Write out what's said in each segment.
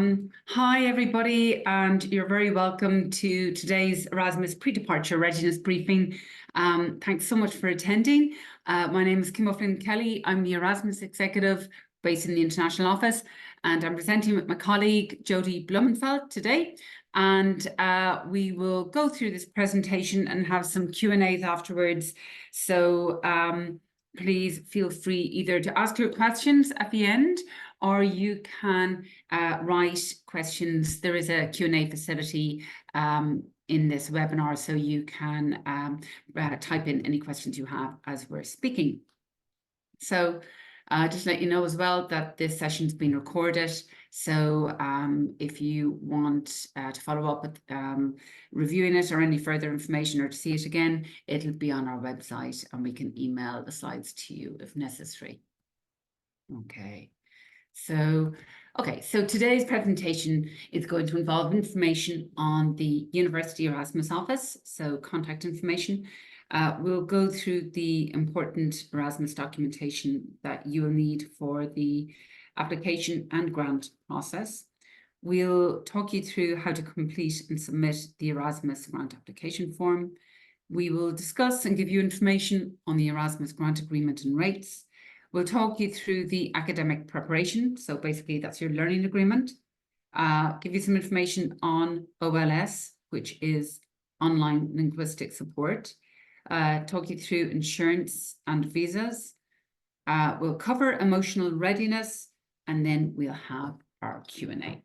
Hi, everybody, and you're very welcome to today's Erasmus pre-departure readiness briefing. Thanks so much for attending. My name is Kim O'Flynn-Kelly. I'm the Erasmus executive based in the international office, and I'm presenting with my colleague Jody Blumenfeld today. And we will go through this presentation and have some Q&As afterwards. So please feel free either to ask your questions at the end, or you can write questions. There is a Q&A facility in this webinar, so you can type in any questions you have as we're speaking. So just to let you know as well that this session's been recorded. So if you want to follow up with reviewing it or any further information or to see it again, it'll be on our website and we can email the slides to you if necessary. Okay. So today's presentation is going to involve information on the University Erasmus office, so contact information. We'll go through the important Erasmus documentation that you will need for the application and grant process. We'll talk you through how to complete and submit the Erasmus grant application form. We will discuss and give you information on the Erasmus grant agreement and rates. We'll talk you through the academic preparation. So basically that's your learning agreement. Give you some information on OLS, which is online linguistic support. Talk you through insurance and visas. We'll cover emotional readiness, and then we'll have our Q&A.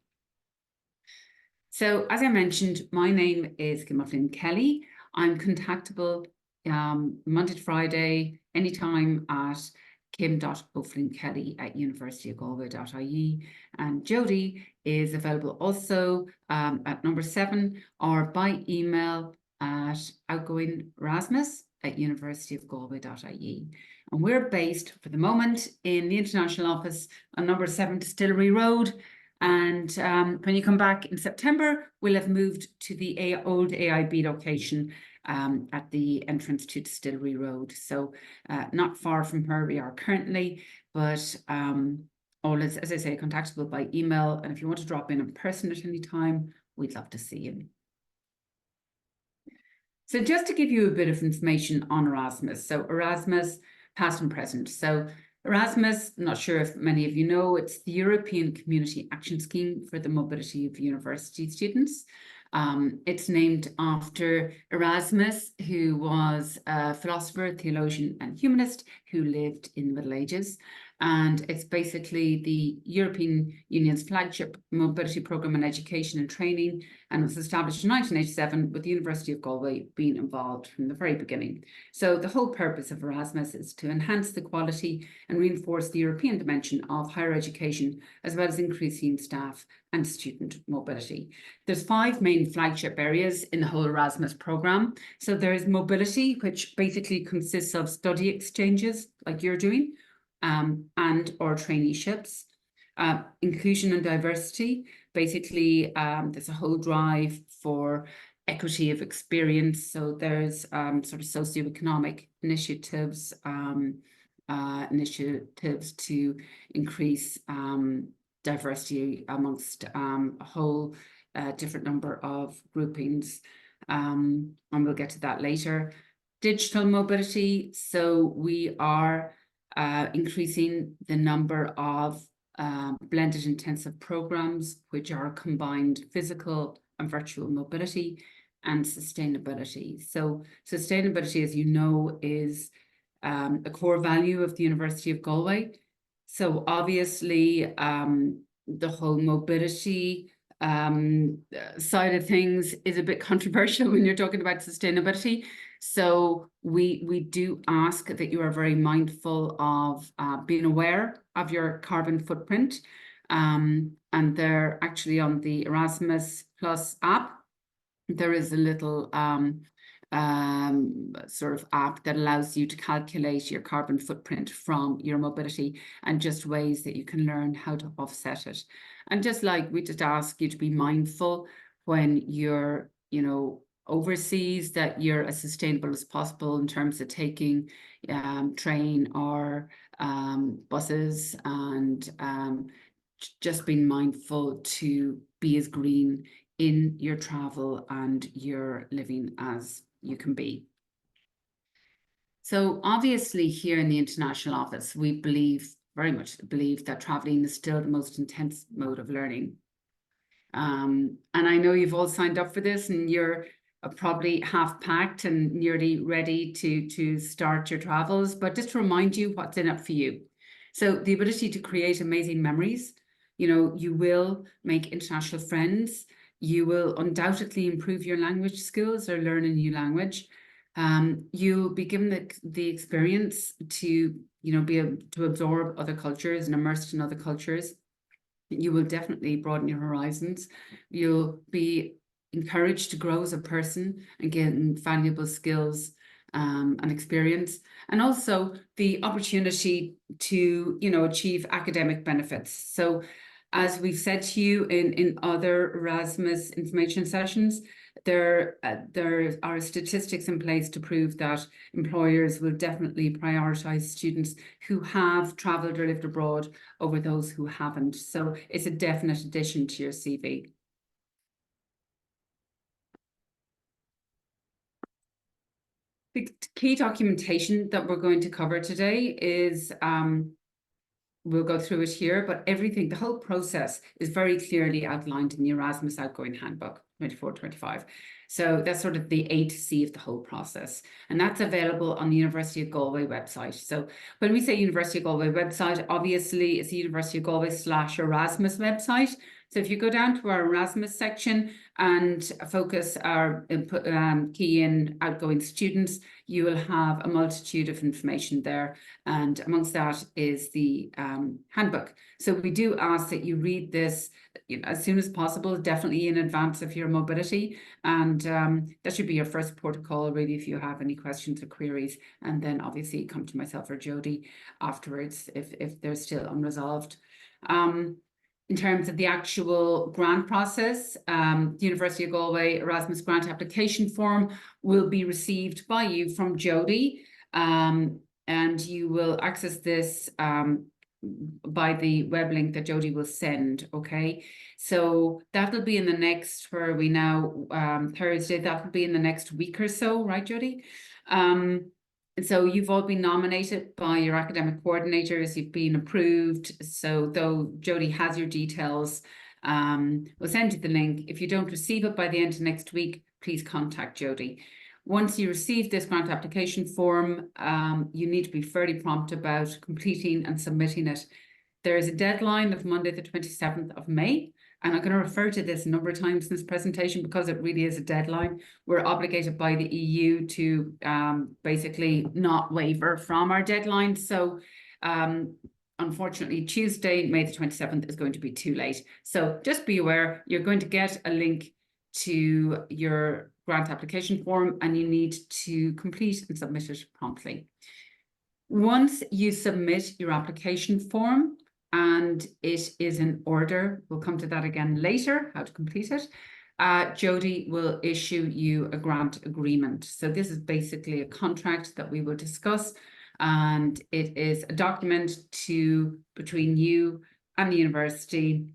So as I mentioned, my name is Kim O'Flynn-Kelly. I'm contactable Monday to Friday, anytime at kim.o'flynn-kelly@universityofgalway.ie, and Jody is available also at number 7 or by email at outgoingerasmus@universityofgalway.ie. And we're based for the moment in the international office on number 7 Distillery Road. And when you come back in September, we'll have moved to the old AIB location at the entrance to Distillery Road. So not far from where we are currently, but always, as I say, contactable by email. And if you want to drop in person at any time, we'd love to see you. So just to give you a bit of information on Erasmus. So Erasmus, past and present. So Erasmus, I'm not sure if many of you know, it's the European Community Action Scheme for the mobility of university students. It's named after Erasmus, who was a philosopher, theologian, and humanist who lived in the Middle Ages. And it's basically the European Union's flagship mobility programme in education and training, and was established in 1987 with the University of Galway being involved from the very beginning. So the whole purpose of Erasmus is to enhance the quality and reinforce the European dimension of higher education, as well as increasing staff and student mobility. There's 5 main flagship areas in the whole Erasmus programme. So there is mobility, which basically consists of study exchanges like you're doing, and or traineeships. Inclusion and diversity, basically there's a whole drive for equity of experience. So there's sort of socioeconomic initiatives, to increase diversity amongst a whole different number of groupings, and we'll get to that later. Digital mobility, so we are increasing the number of blended intensive programs, which are combined physical and virtual mobility, and sustainability. So sustainability, as you know, is a core value of the University of Galway. So obviously the whole mobility side of things is a bit controversial when you're talking about sustainability. So we do ask that you are very mindful of being aware of your carbon footprint. And they're actually on the Erasmus Plus app. There is a little sort of app that allows you to calculate your carbon footprint from your mobility and just ways that you can learn how to offset it. And just like we just ask you to be mindful when you're, overseas, that you're as sustainable as possible in terms of taking train or buses, and just being mindful to be as green in your travel and your living as you can be. So obviously here in the International Office, we very much believe that traveling is still the most intense mode of learning. And I know you've all signed up for this and you're probably half packed and nearly ready to start your travels, but just to remind you what's in it for you. So the ability to create amazing memories, you will make international friends, you will undoubtedly improve your language skills or learn a new language. You'll be given the experience to, be able to absorb other cultures and immersed in other cultures. You will definitely broaden your horizons. You'll be encouraged to grow as a person and gain valuable skills and experience, and also the opportunity to, achieve academic benefits. So as we've said to you in other Erasmus information sessions, there are statistics in place to prove that employers will definitely prioritise students who have travelled or lived abroad over those who haven't. So it's a definite addition to your CV. The key documentation that we're going to cover today is we'll go through it here, but everything, the whole process is very clearly outlined in the Erasmus Outgoing Handbook 24-25. So that's sort of the A to C of the whole process. And that's available on the University of Galway website. So when we say University of Galway website, obviously it's the University of Galway /Erasmus website. So if you go down to our Erasmus section and focus our input, key in outgoing students, you will have a multitude of information there. And amongst that is the handbook. So we do ask that you read this as soon as possible, definitely in advance of your mobility. And that should be your first protocol, really, if you have any questions or queries. And then obviously come to myself or Jody afterwards if they're still unresolved. In terms of the actual grant process, the University of Galway Erasmus grant application form will be received by you from Jody, and you will access this by the web link that Jody will send, okay? So that'll be in the next, where are we now, Thursday, that'll be in the next week or so, right, Jody? And so you've all been nominated by your academic coordinators, you've been approved. So though Jody has your details, we'll send you the link. If you don't receive it by the end of next week, please contact Jody. Once you receive this grant application form, you need to be fairly prompt about completing and submitting it. There is a deadline of Monday, the 27th of May. And I'm going to refer to this a number of times in this presentation because it really is a deadline. We're obligated by the EU to basically not waver from our deadline. So unfortunately, Tuesday, May the 27th is going to be too late. So just be aware, you're going to get a link to your grant application form and you need to complete and submit it promptly. Once you submit your application form, and it is in order, we'll come to that again later, how to complete it, Jody will issue you a grant agreement. So this is basically a contract that we will discuss, and it is a document between you and the university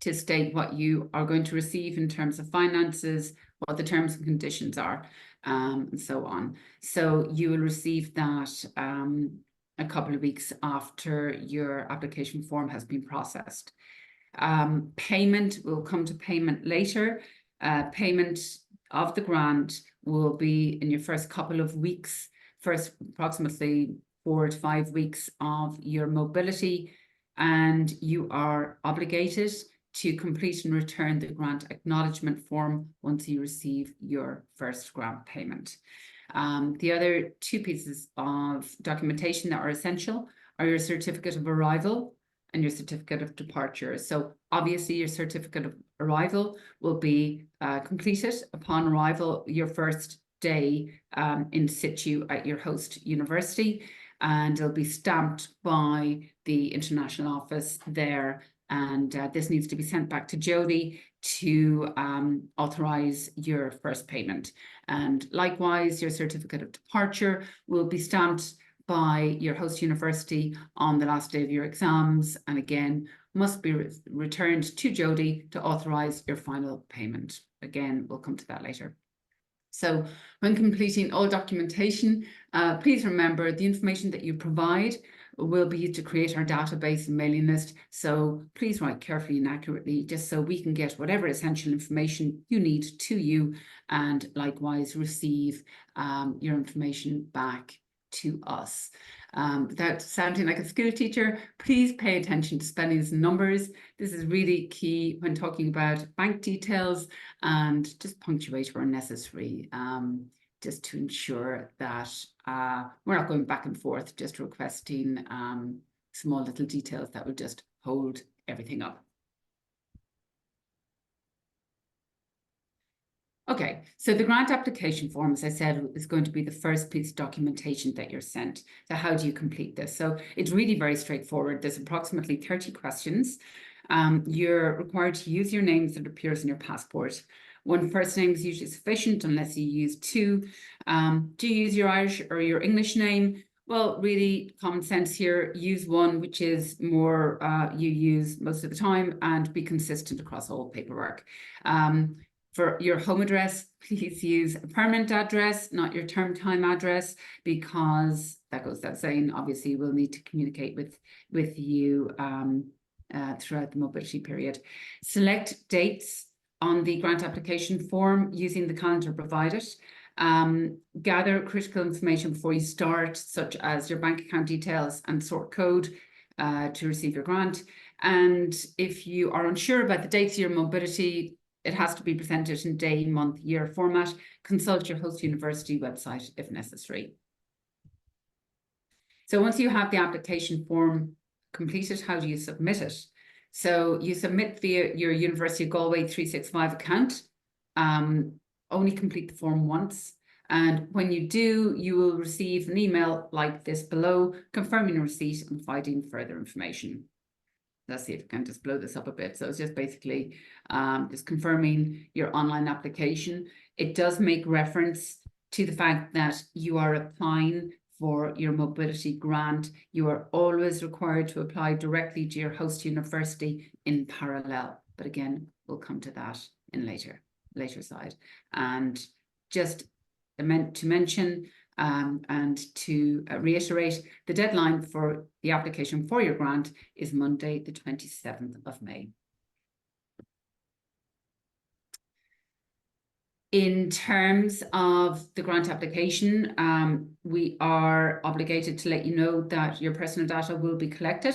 to state what you are going to receive in terms of finances, what the terms and conditions are, and so on. So you will receive that a couple of weeks after your application form has been processed. Payment, will come to payment later. Payment of the grant will be in your first couple of weeks, first approximately 4 to 5 weeks of your mobility, and you are obligated to complete and return the grant acknowledgement form once you receive your first grant payment. The other 2 pieces of documentation that are essential are your certificate of arrival and your certificate of departure. So obviously your certificate of arrival will be completed upon arrival, your first day in situ at your host university, and it'll be stamped by the international office there. And this needs to be sent back to Jody to authorize your first payment. And likewise, your certificate of departure will be stamped by your host university on the last day of your exams. And again, must be returned to Jody to authorise your final payment. Again, we'll come to that later. So when completing all documentation, please remember the information that you provide will be used to create our database and mailing list. So please write carefully and accurately, just so we can get whatever essential information you need to you, and likewise receive your information back to us. Without sounding like a school teacher, please pay attention to spellings and numbers. This is really key when talking about bank details, and just punctuate where necessary, just to ensure that we're not going back and forth, just requesting small little details that would just hold everything up. Okay, so the grant application form, as I said, is going to be the first piece of documentation that you're sent. So how do you complete this? So it's really very straightforward. There's approximately 30 questions. You're required to use your name that appears in your passport. One first name is usually sufficient unless you use two. Do you use your Irish or your English name? Well, really common sense here, use one which is more you use most of the time, and be consistent across all paperwork. For your home address, please use a permanent address, not your term time address, because that goes without saying, obviously we'll need to communicate with you throughout the mobility period. Select dates on the grant application form using the calendar provided. Gather critical information before you start, such as your bank account details and sort code to receive your grant. And if you are unsure about the dates of your mobility, it has to be presented in day, month, year format. Consult your host university website if necessary. So once you have the application form completed, how do you submit it? So you submit via your University of Galway 365 account. Only complete the form once. And when you do, you will receive an email like this below, confirming your receipt and providing further information. Let's see if I can just blow this up a bit. So it's just basically just confirming your online application. It does make reference to the fact that you are applying for your mobility grant. You are always required to apply directly to your host university in parallel. But again, we'll come to that in later side. And just meant to mention and to reiterate, the deadline for the application for your grant is Monday, the 27th of May. In terms of the grant application, we are obligated to let you know that your personal data will be collected.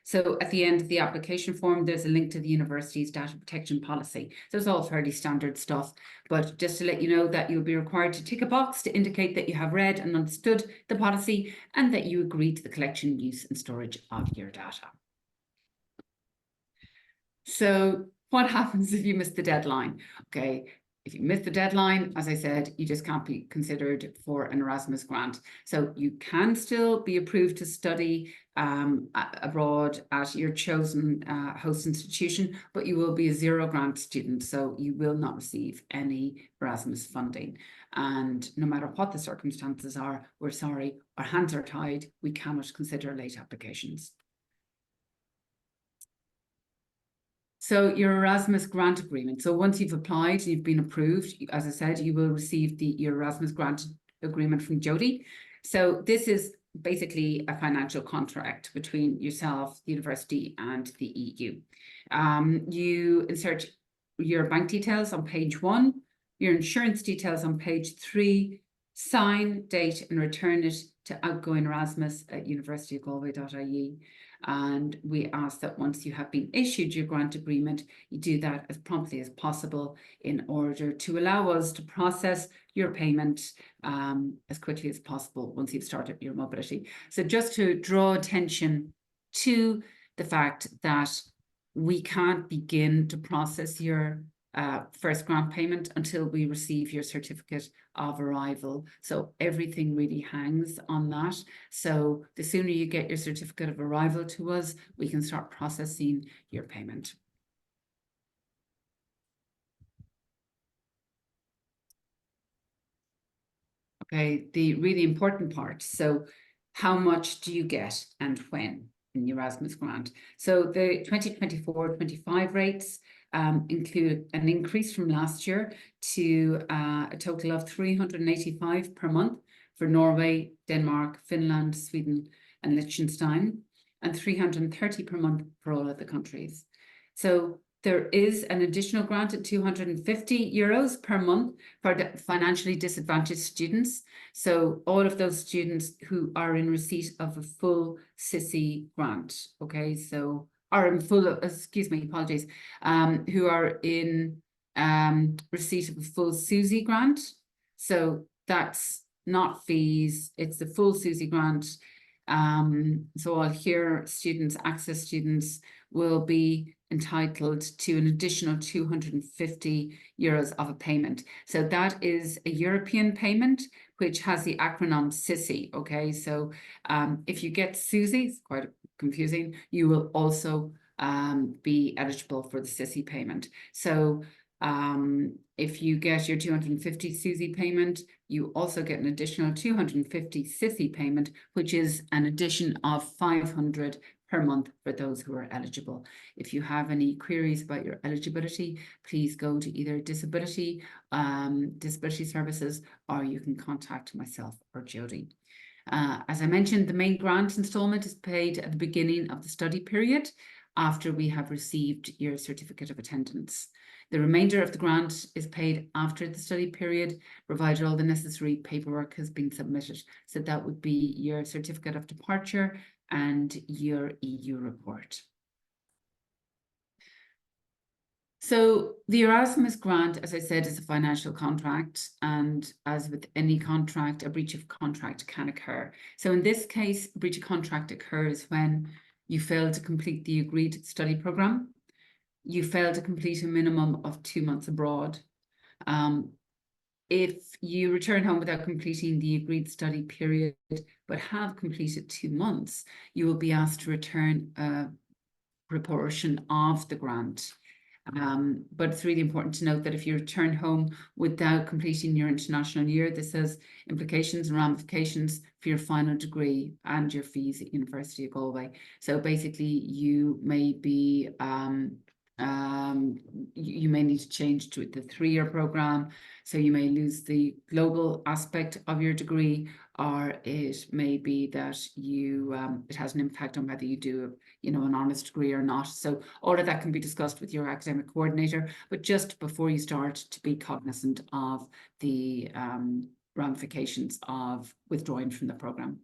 So at the end of the application form, there's a link to the university's data protection policy. So it's all fairly standard stuff, but just to let you know that you'll be required to tick a box to indicate that you have read and understood the policy and that you agree to the collection, use and storage of your data. So what happens if you miss the deadline? Okay. If you miss the deadline, as I said, you just can't be considered for an Erasmus grant. So you can still be approved to study abroad at your chosen host institution, but you will be a zero grant student. So you will not receive any Erasmus funding. And no matter what the circumstances are, we're sorry, our hands are tied. We cannot consider late applications. So your Erasmus grant agreement. So once you've applied and you've been approved, as I said, you will receive your Erasmus grant agreement from Jody. So this is basically a financial contract between yourself, the university, and the EU. You insert your bank details on page 1, your insurance details on page 3, sign, date, and return it to outgoing Erasmus at universityofgalway.ie. And we ask that once you have been issued your grant agreement, you do that as promptly as possible in order to allow us to process your payment as quickly as possible once you've started your mobility. So just to draw attention to the fact that we can't begin to process your first grant payment until we receive your certificate of arrival. So everything really hangs on that. So the sooner you get your certificate of arrival to us, we can start processing your payment. Okay, the really important part. So how much do you get and when? in the Erasmus grant. So the 2024-25 rates include an increase from last year to a total of 385 per month for Norway, Denmark, Finland, Sweden, and Liechtenstein, and 330 per month for all other countries. So there is an additional grant at 250 euros per month for the financially disadvantaged students. So all of those students who are in receipt of a full SISI grant, okay, so are in full, excuse me, apologies, who are in receipt of a full SUSI grant. So that's not fees, it's the full SUSI grant. So all here students, access students, will be entitled to an additional 250 euros of a payment. So that is a European payment, which has the acronym SISI, okay? So if you get SUSI, it's quite confusing, you will also be eligible for the SISI payment. So if you get your 250 SUSI payment, you also get an additional 250 SISI payment, which is an addition of 500 per month for those who are eligible. If you have any queries about your eligibility, please go to either disability services, or you can contact myself or Jody. As I mentioned, the main grant installment is paid at the beginning of the study period after we have received your certificate of attendance. The remainder of the grant is paid after the study period, provided all the necessary paperwork has been submitted. So that would be your certificate of departure and your EU report. So the Erasmus grant, as I said, is a financial contract, and as with any contract, a breach of contract can occur. So in this case, a breach of contract occurs when you fail to complete the agreed study program, you fail to complete a minimum of 2 months abroad. If you return home without completing the agreed study period, but have completed 2 months, you will be asked to return a proportion of the grant. But it's really important to note that if you return home without completing your international year, this has implications and ramifications for your final degree and your fees at University of Galway. So basically, you may be you may need to change to the 3-year program, so you may lose the global aspect of your degree, or it may be that you it has an impact on whether you do an honors degree or not. So all of that can be discussed with your academic coordinator, but just before you start, to be cognizant of the ramifications of withdrawing from the program.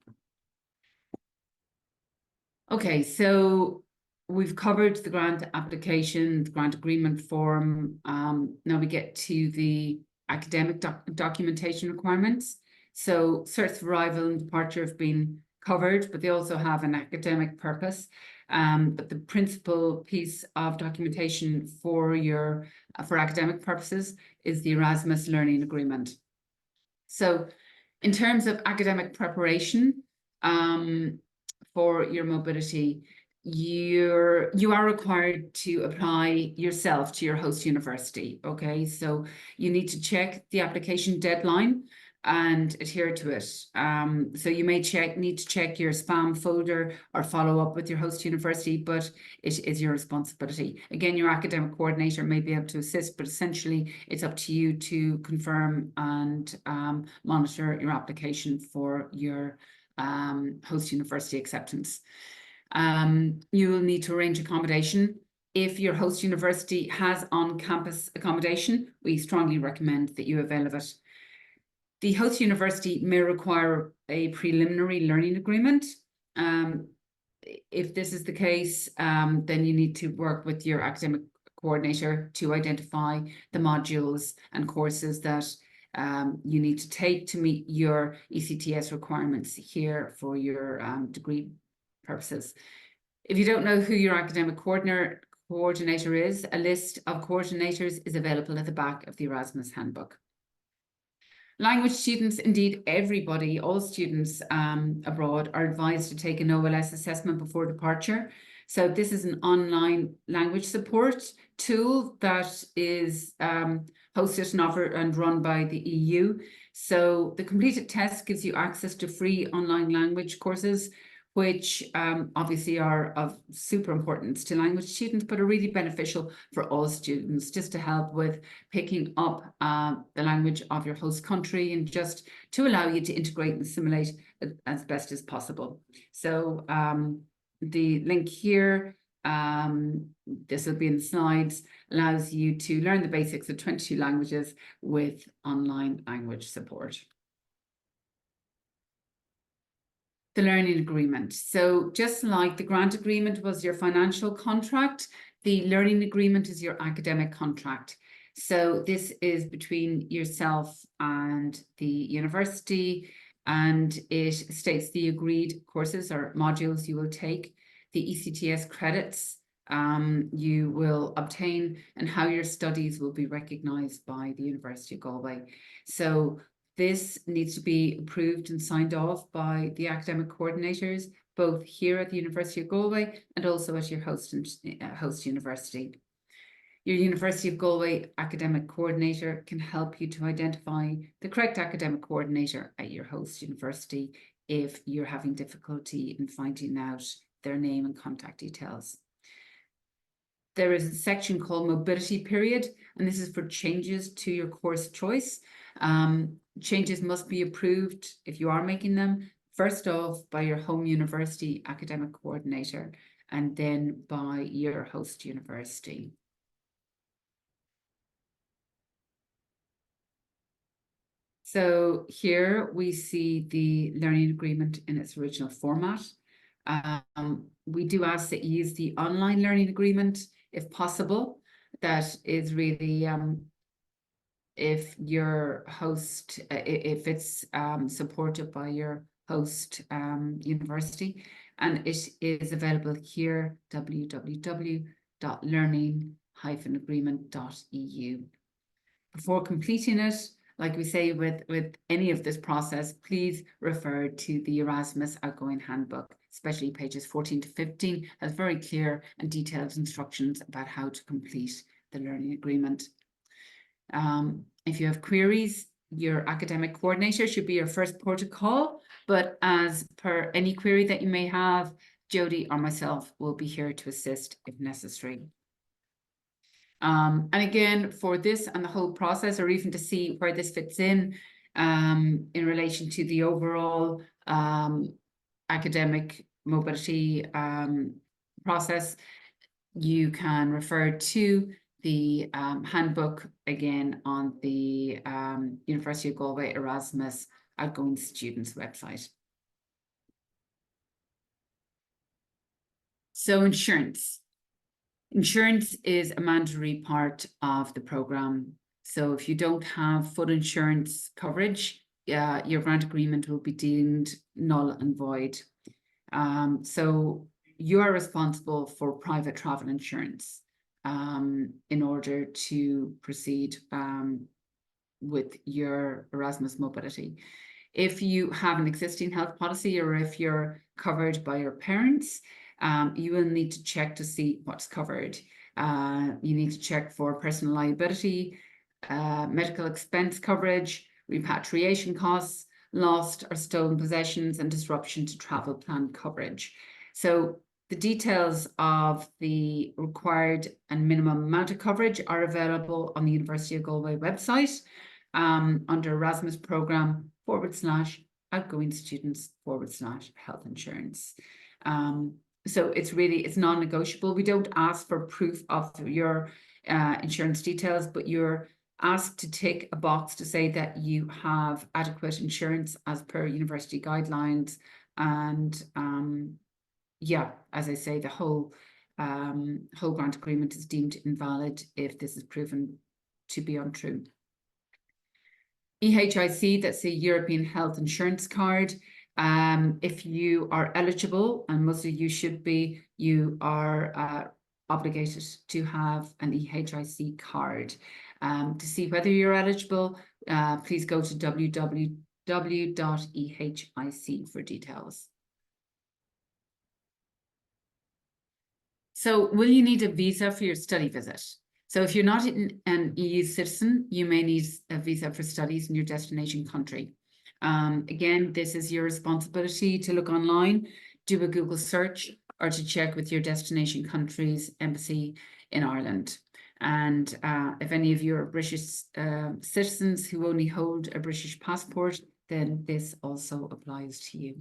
Okay, so we've covered the grant application, the grant agreement form. Now we get to the academic documentation requirements. So certs of arrival and departure have been covered, but they also have an academic purpose. But the principal piece of documentation for academic purposes is the Erasmus Learning Agreement. So in terms of academic preparation for your mobility, you are required to apply yourself to your host university. Okay, so you need to check the application deadline and adhere to it. So you may need to check your spam folder or follow up with your host university, but it is your responsibility. Again, your academic coordinator may be able to assist, but essentially it's up to you to confirm and monitor your application for your host university acceptance. You will need to arrange accommodation. If your host university has on-campus accommodation, we strongly recommend that you avail of it. The host university may require a preliminary learning agreement. If this is the case, then you need to work with your academic coordinator to identify the modules and courses that you need to take to meet your ECTS requirements here for your degree purposes. If you don't know who your academic coordinator is, a list of coordinators is available at the back of the Erasmus handbook. Language students, indeed everybody, all students abroad, are advised to take an OLS assessment before departure. So this is an online language support tool that is hosted and offered and run by the EU. So the completed test gives you access to free online language courses, which obviously are of super importance to language students, but are really beneficial for all students, just to help with picking up the language of your host country and just to allow you to integrate and assimilate as best as possible. So the link here, this will be in the slides, allows you to learn the basics of 22 languages with online language support. The learning agreement. So just like the grant agreement was your financial contract, the learning agreement is your academic contract. So this is between yourself and the university, and it states the agreed courses or modules you will take, the ECTS credits you will obtain, and how your studies will be recognised by the University of Galway. So this needs to be approved and signed off by the academic coordinators, both here at the University of Galway and also at your host university. Your University of Galway academic coordinator can help you to identify the correct academic coordinator at your host university if you're having difficulty in finding out their name and contact details. There is a section called mobility period, and this is for changes to your course choice. Changes must be approved, if you are making them, first off by your home university academic coordinator and then by your host university. So here we see the learning agreement in its original format. We do ask that you use the online learning agreement if possible. That is really if your host, if it's supported by your host university, and it is available here, www.learning-agreement.eu. Before completing it, like we say with any of this process, please refer to the Erasmus Outgoing Handbook, especially pages 14 to 15, has very clear and detailed instructions about how to complete the learning agreement. If you have queries, your academic coordinator should be your first port of call, but as per any query that you may have, Jody or myself will be here to assist if necessary. And again, for this and the whole process, or even to see where this fits in relation to the overall academic mobility process, you can refer to the handbook again on the University of Galway Erasmus Outgoing Students website. So insurance. Insurance is a mandatory part of the programme. So if you don't have full insurance coverage, your grant agreement will be deemed null and void. So you are responsible for private travel insurance in order to proceed with your Erasmus mobility. If you have an existing health policy or if you're covered by your parents, you will need to check to see what's covered. You need to check for personal liability, medical expense coverage, repatriation costs, lost or stolen possessions, and disruption to travel plan coverage. So the details of the required and minimum amount of coverage are available on the University of Galway website under Erasmus programme /outgoing students /health insurance. So it's non-negotiable. We don't ask for proof of your insurance details, but you're asked to tick a box to say that you have adequate insurance as per university guidelines. And yeah, as I say, the whole grant agreement is deemed invalid if this is proven to be untrue. EHIC, that's a European Health Insurance Card. If you are eligible, and most of you should be, you are obligated to have an EHIC card. To see whether you're eligible, please go to www.ehic for details. So will you need a visa for your study visit? So if you're not an EU citizen, you may need a visa for studies in your destination country. Again, this is your responsibility to look online do a Google search or to check with your destination country's embassy in Ireland. And if any of you are British citizens who only hold a British passport, then this also applies to you.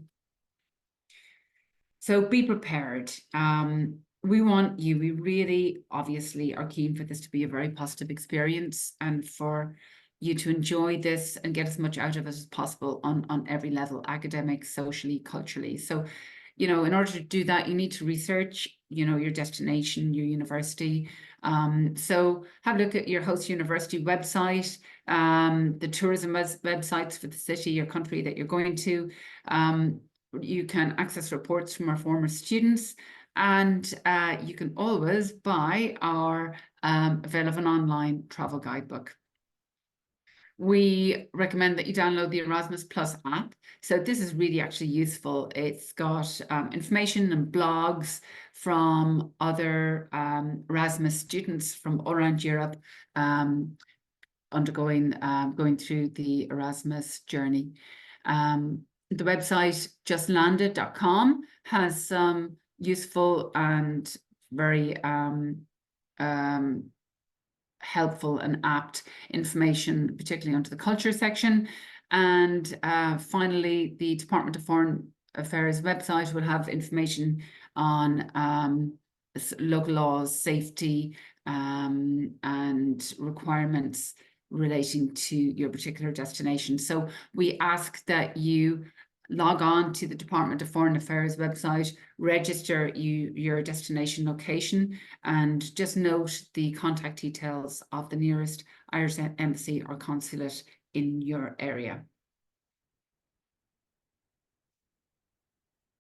So be prepared. We want you, we really obviously are keen for this to be a very positive experience and for you to enjoy this and get as much out of it as possible on every level, academic, socially, culturally. So, you know, in order to do that, you need to research, you know, your destination, your university. So have a look at your host university website, the tourism websites for the city or country that you're going to. You can access reports from our former students, and you can always buy our available online travel guidebook. We recommend that you download the Erasmus Plus app. So this is really actually useful. It's got information and blogs from other Erasmus students from all around Europe going through the Erasmus journey. The website justlanded.com has some useful and very helpful and apt information, particularly onto the culture section. And finally, the Department of Foreign Affairs website will have information on local laws, safety, and requirements relating to your particular destination. So we ask that you log on to the Department of Foreign Affairs website, register your destination location, and just note the contact details of the nearest Irish embassy or consulate in your area.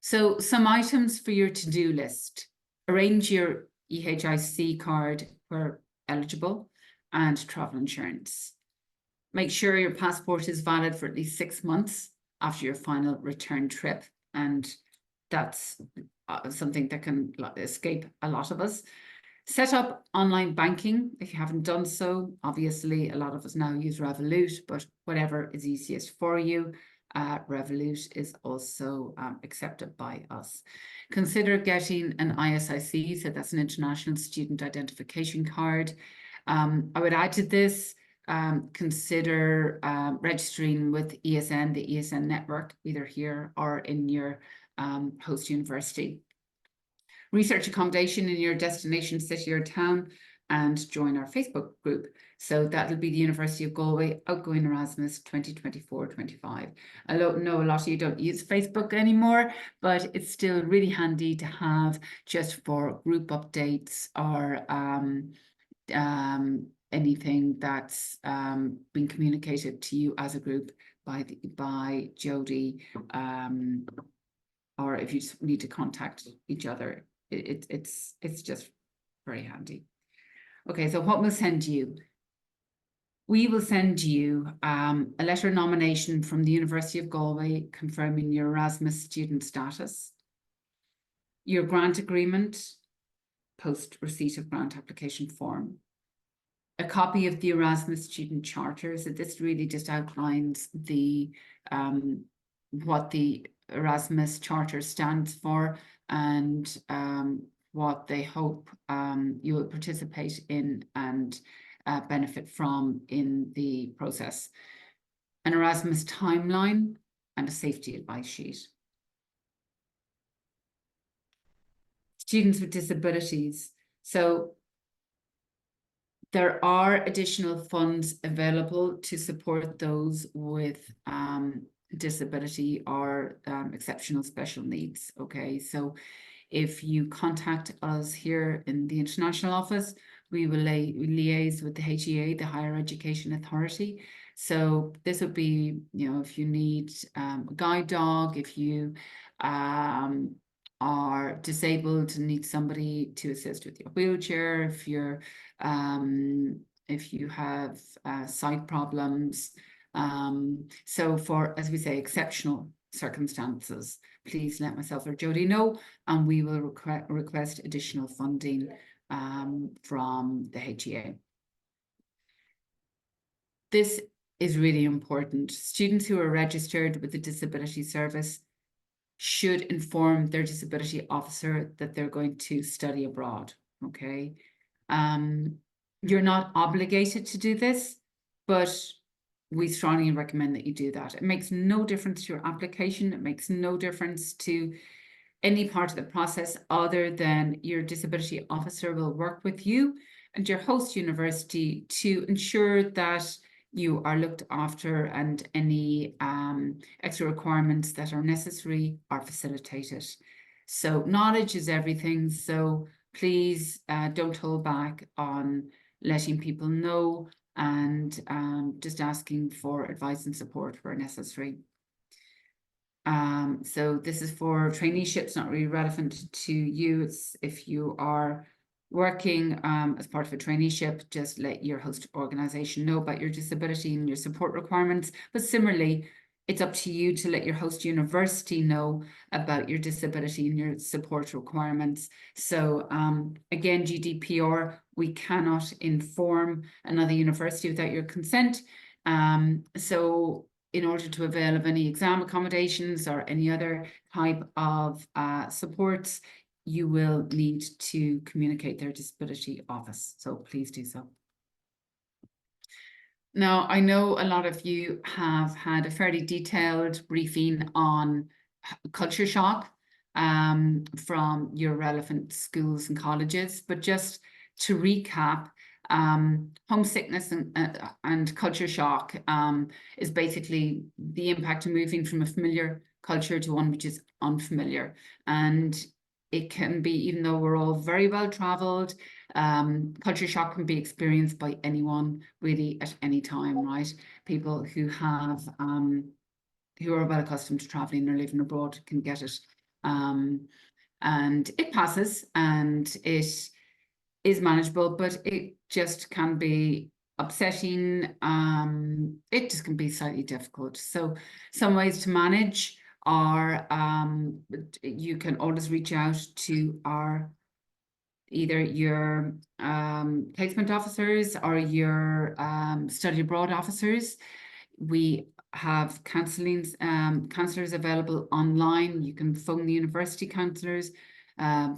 So some items for your to-do list. Arrange your EHIC card where eligible and travel insurance. Make sure your passport is valid for at least 6 months after your final return trip. And that's something that can escape a lot of us. Set up online banking if you haven't done so. Obviously, a lot of us now use Revolut, but whatever is easiest for you, Revolut is also accepted by us. Consider getting an ISIC, so that's an International Student Identification Card. I would add to this, consider registering with ESN, the ESN network, either here or in your host university. Research accommodation in your destination city or town and join our Facebook group. So that'll be the University of Galway Outgoing Erasmus 2024-25. I know a lot of you don't use Facebook anymore, but it's still really handy to have just for group updates or anything that's been communicated to you as a group by Jody, or if you just need to contact each other, it's just very handy. Okay, so what we'll send you? We will send you a letter of nomination from the University of Galway confirming your Erasmus student status, your grant agreement, post receipt of grant application form, a copy of the Erasmus Student Charter. So this really just outlines the what the Erasmus Charter stands for and what they hope you will participate in and benefit from in the process. An Erasmus timeline and a safety advice sheet. Students with disabilities. So there are additional funds available to support those with disability or exceptional special needs. Okay, so if you contact us here in the international office, we will liaise with the HEA, the Higher Education Authority. So this would be, you know, if you need a guide dog, if you are disabled and need somebody to assist with your wheelchair, if you have sight problems. So for, as we say, exceptional circumstances, please let myself or Jody know, and we will request additional funding from the HEA. This is really important. Students who are registered with the Disability Service should inform their disability officer that they're going to study abroad, okay? You're not obligated to do this, but we strongly recommend that you do that. It makes no difference to your application. It makes no difference to any part of the process other than your disability officer will work with you and your host university to ensure that you are looked after and any extra requirements that are necessary are facilitated. So knowledge is everything. So please don't hold back on letting people know and just asking for advice and support where necessary. So this is for traineeships, not really relevant to you. It's if you are working as part of a traineeship, just let your host organization know about your disability and your support requirements. But similarly, it's up to you to let your host university know about your disability and your support requirements. So again, GDPR, we cannot inform another university without your consent. So in order to avail of any exam accommodations or any other type of supports, you will need to communicate their disability office. So please do so. Now, I know a lot of you have had a fairly detailed briefing on culture shock from your relevant schools and colleges, but just to recap, homesickness and culture shock is basically the impact of moving from a familiar culture to one which is unfamiliar. And it can be, even though we're all very well traveled, culture shock can be experienced by anyone really at any time, right? People who have who are well accustomed to traveling or living abroad can get it. And it passes and it is manageable, but it just can be upsetting. It just can be slightly difficult. So some ways to manage are you can always reach out to our either your placement officers or your study abroad officers. We have counsellors available online. You can phone the university counsellors.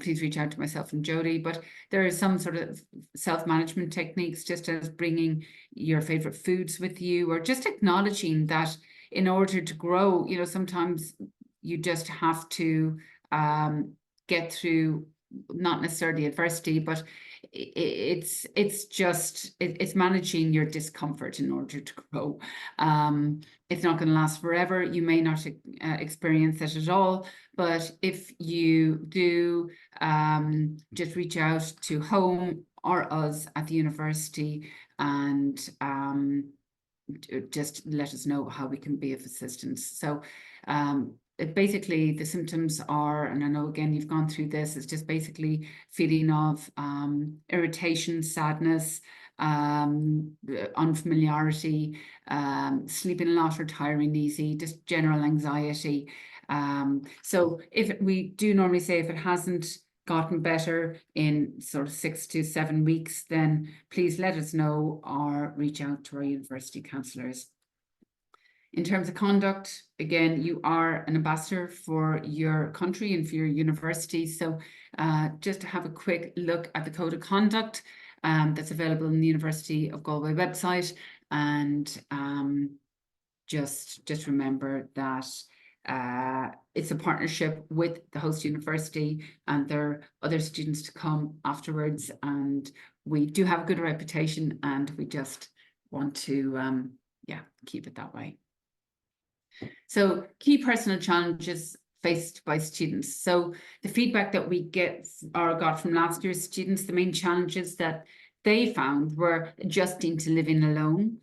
Please reach out to myself and Jody. But there are some sort of self-management techniques, just as bringing your favourite foods with you, or just acknowledging that in order to grow, you know, sometimes you just have to get through not necessarily adversity, but it's managing your discomfort in order to grow. It's not going to last forever. You may not experience it at all, but if you do, just reach out to home or us at the university and just let us know how we can be of assistance. So basically the symptoms are, and I know again you've gone through this, it's just basically feeling of irritation, sadness, unfamiliarity, sleeping a lot or tiring easy, just general anxiety. So if we do normally say if it hasn't gotten better in sort of 6 to 7 weeks, then please let us know or reach out to our university counsellors. In terms of conduct, again, you are an ambassador for your country and for your university. So just to have a quick look at the code of conduct that's available in the University of Galway website. And just remember that it's a partnership with the host university and there are other students to come afterwards. And we do have a good reputation and we just want to, keep it that way. So key personal challenges faced by students. So the feedback that we got from last year's students, the main challenges that they found were adjusting to living alone.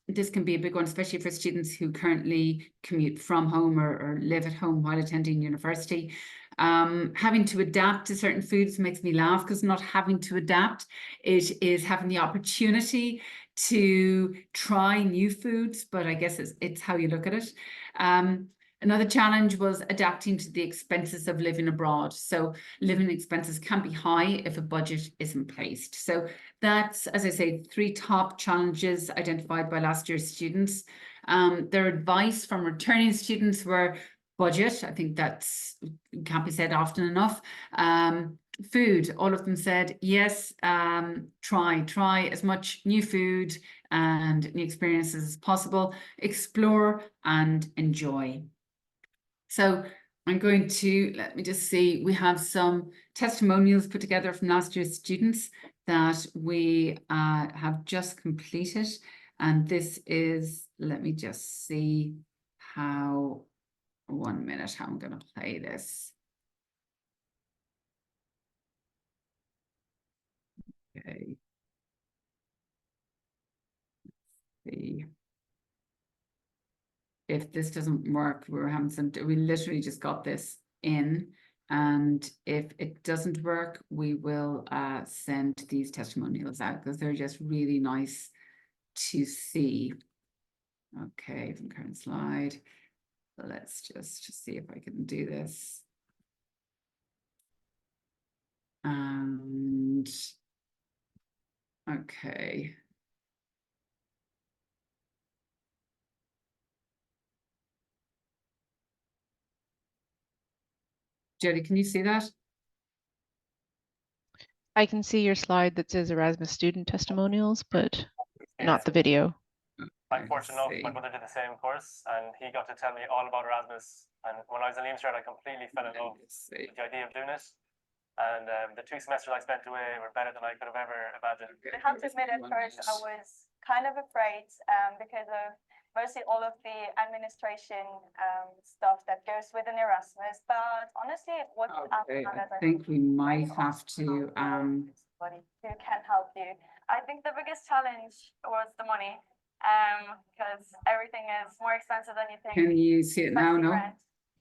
This can be a big one, especially for students who currently commute from home or live at home while attending university. Having to adapt to certain foods makes me laugh because not having to adapt, it is having the opportunity to try new foods, but I guess it's how you look at it. Another challenge was adapting to the expenses of living abroad. So living expenses can be high if a budget isn't placed. So that's, as I say, 3 top challenges identified by last year's students. Their advice from returning students were budget. I think that's can't be said often enough. Food, all of them said yes. Try as much new food and new experiences as possible. Explore and enjoy. So I'm going to, let me just see, we have some testimonials put together from last year's students that we have just completed. And this is, let me just see how, 1 minute, how I'm going to play this. Okay. Let's see. If this doesn't work, we literally just got this in. And if it doesn't work, we will send these testimonials out because they're just really nice to see. Okay, from current slide. Let's just see if I can do this. And okay. Jody, can you see that? I can see your slide that says Erasmus student testimonials, but not the video. Unfortunately enough, my brother did the same course and he got to tell me all about Erasmus. And when I was in Leamstart, I completely fell in love with the idea of doing it. And the 2 semesters I spent away were better than I could have ever imagined. I have to admit, at first I was kind of afraid because of mostly all of the administration stuff that goes with an Erasmus. But honestly, it worked out. Okay, I think we might have to somebody who can help you. I think the biggest challenge was the money, because everything is more expensive than you think. Can you see it now? No.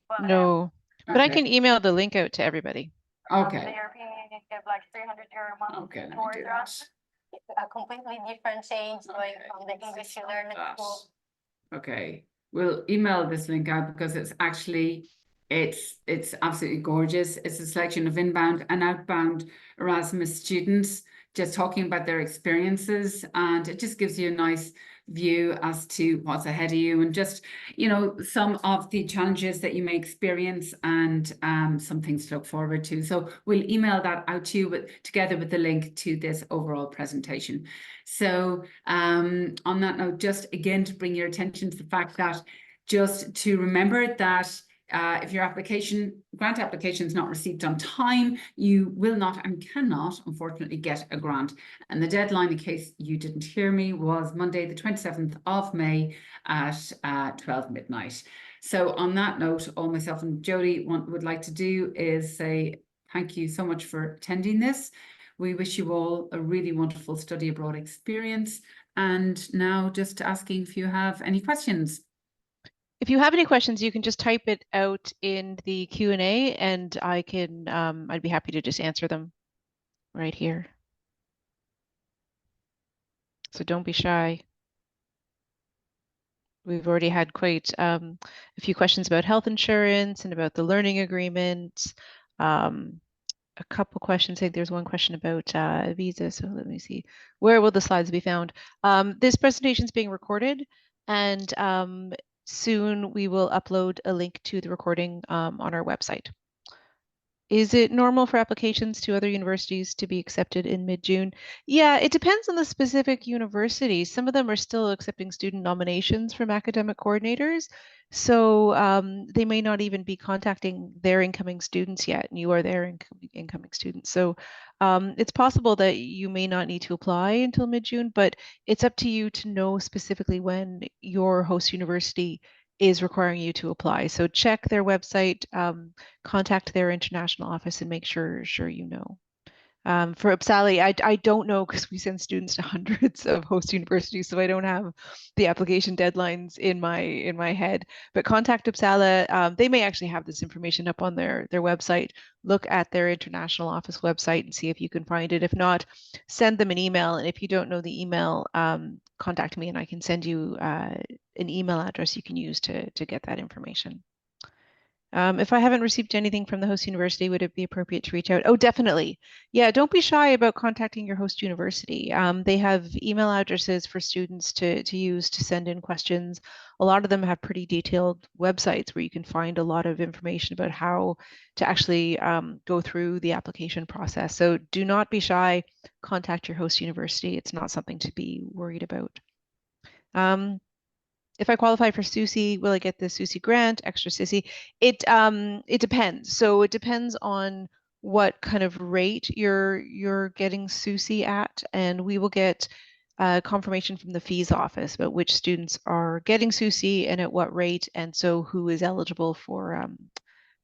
But, No, but I Okay. can email the link out to everybody. Okay. The European Union give like €300 a month. Okay, let me towards do Erasmus. that. It's a completely different change going from the English you learn at school. Okay, we'll email this link out because it's actually it's absolutely gorgeous. It's a selection of inbound and outbound Erasmus students just talking about their experiences, and it just gives you a nice view as to what's ahead of you and just, you know, some of the challenges that you may experience and some things to look forward to. So we'll email that out to you together with the link to this overall presentation. So on that note, just again to bring your attention to the fact that just to remember that if your grant application is not received on time, you will not and cannot, unfortunately, get a grant. And the deadline, in case you didn't hear me, was Monday, the 27th of May at 12 midnight. So on that note, all myself and Jody would like to do is say thank you so much for attending this. We wish you all a really wonderful study abroad experience. And now just asking if you have any questions. If you have any questions, you can just type it out in the Q&A and I can, I'd be happy to just answer them right here. So don't be shy. We've already had quite a few questions about health insurance and about the learning agreement. A couple questions. I think there's one question about visa. So let me see. Where will the slides be found? This presentation is being recorded, and soon we will upload a link to the recording on our website. Is it normal for applications to other universities to be accepted in mid-June? Yeah, it depends on the specific university. Some of them are still accepting student nominations from academic coordinators. So they may not even be contacting their incoming students yet, and you are their incoming students. So it's possible that you may not need to apply until mid-June, but it's up to you to know specifically when your host university is requiring you to apply. So check their website, contact their international office and make sure you know. For Uppsala, I don't know because we send students to hundreds of host universities, so I don't have the application deadlines in my head. But contact Uppsala. They may actually have this information up on their website. Look at their international office website and see if you can find it. If not, send them an email. And if you don't know the email, contact me and I can send you an email address you can use to get that information. If I haven't received anything from the host university, would it be appropriate to reach out? Oh, definitely. Yeah, don't be shy about contacting your host university. They have email addresses for students to use to send in questions. A lot of them have pretty detailed websites where you can find a lot of information about how to actually go through the application process. So do not be shy. Contact your host university. It's not something to be worried about. If I qualify for SUSI, will I get the SUSI grant, extra SISI? It depends. So it depends on what kind of rate you're getting SUSI at, and we will get confirmation from the fees office about which students are getting SUSI and at what rate, and so who is eligible for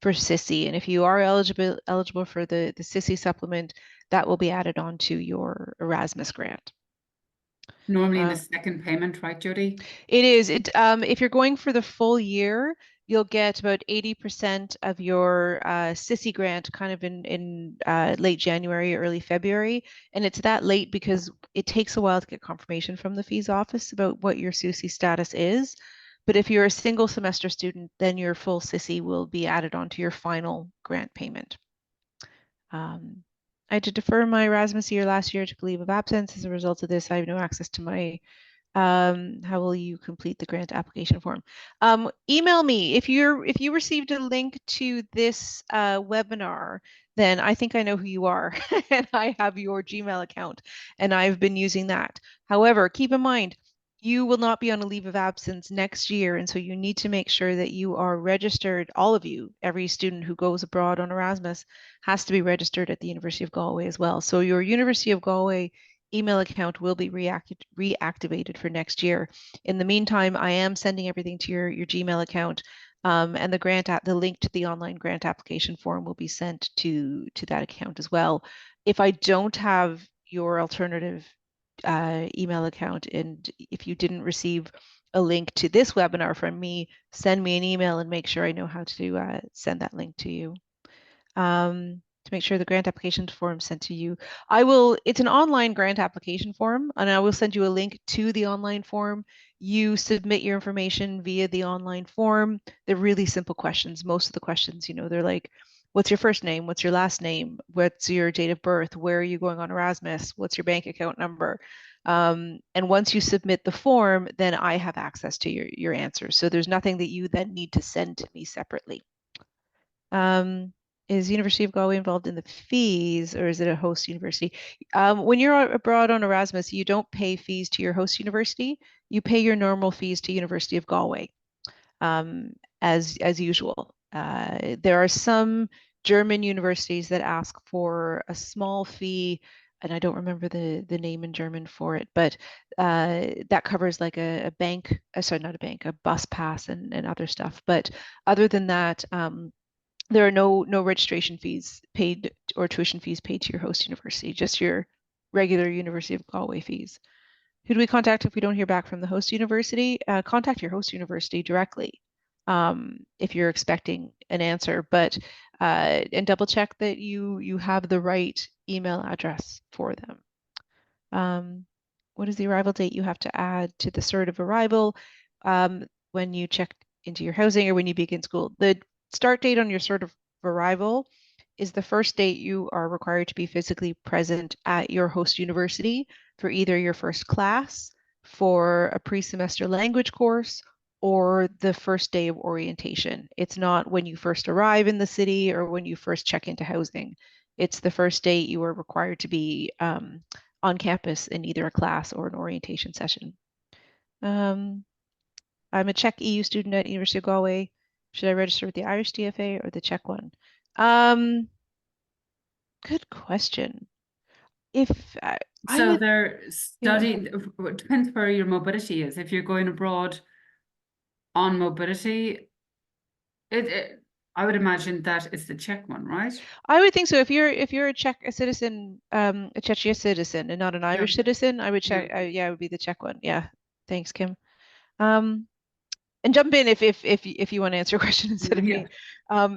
SISI. And if you are eligible for the SISI supplement, that will be added on to your Erasmus grant. Normally in the second payment, right, Jody? It is. If you're going for the full year, you'll get about 80% of your SISI grant kind of in late January, early February. And it's that late because it takes a while to get confirmation from the fees office about what your SUSI status is. But if you're a single semester student, then your full SISI will be added onto your final grant payment. I had to defer my Erasmus year last year to leave of absence. As a result of this, I have no access to my how will you complete the grant application form? Email me if you received a link to this webinar, then I think I know who you are and I have your Gmail account and I've been using that. However, keep in mind, you will not be on a leave of absence next year, and so you need to make sure that you are registered. All of you, every student who goes abroad on Erasmus has to be registered at the University of Galway as well. So your University of Galway email account will be reactivated for next year. In the meantime, I am sending everything to your Gmail account, and the link to the online grant application form will be sent to that account as well. If I don't have your alternative email account, and if you didn't receive a link to this webinar from me, send me an email and make sure I know how to send that link to you. To make sure the grant application form sent to you. It's an online grant application form, and I will send you a link to the online form. You submit your information via the online form. They're really simple questions. Most of the questions, they're like, what's your first name? What's your last name? What's your date of birth? Where are you going on Erasmus? What's your bank account number? And once you submit the form, then I have access to your answers. So there's nothing that you then need to send to me separately. Is University of Galway involved in the fees, or is it a host university? When you're abroad on Erasmus, you don't pay fees to your host university. You pay your normal fees to University of Galway, as usual. There are some German universities that ask for a small fee, and I don't remember the name in German for it, but that covers like a bank, sorry, not a bank, a bus pass and other stuff. But other than that, there are no registration fees paid or tuition fees paid to your host university, just your regular University of Galway fees. Who do we contact if we don't hear back from the host university? Contact your host university directly if you're expecting an answer, but and double check that you have the right email address for them. What is the arrival date you have to add to the cert of arrival when you check into your housing or when you begin school? The start date on your cert of arrival is the first date you are required to be physically present at your host university for either your first class, for a pre-semester language course, or the first day of orientation. It's not when you first arrive in the city or when you first check into housing. It's the first date you are required to be on campus in either a class or an orientation session. I'm a Czech EU student at University of Galway. Should I register with the Irish DFA or the Czech one? Good question. So they're studying, it depends where your mobility is. If you're going abroad on mobility, I would imagine that is the Czech one, right? I would think so. If you're a Czech citizen, a Czechia citizen, and not an Irish citizen, I would check. Yeah, it would be the Czech one. Yeah, thanks, Kim. And jump in if you want to answer a question instead of me.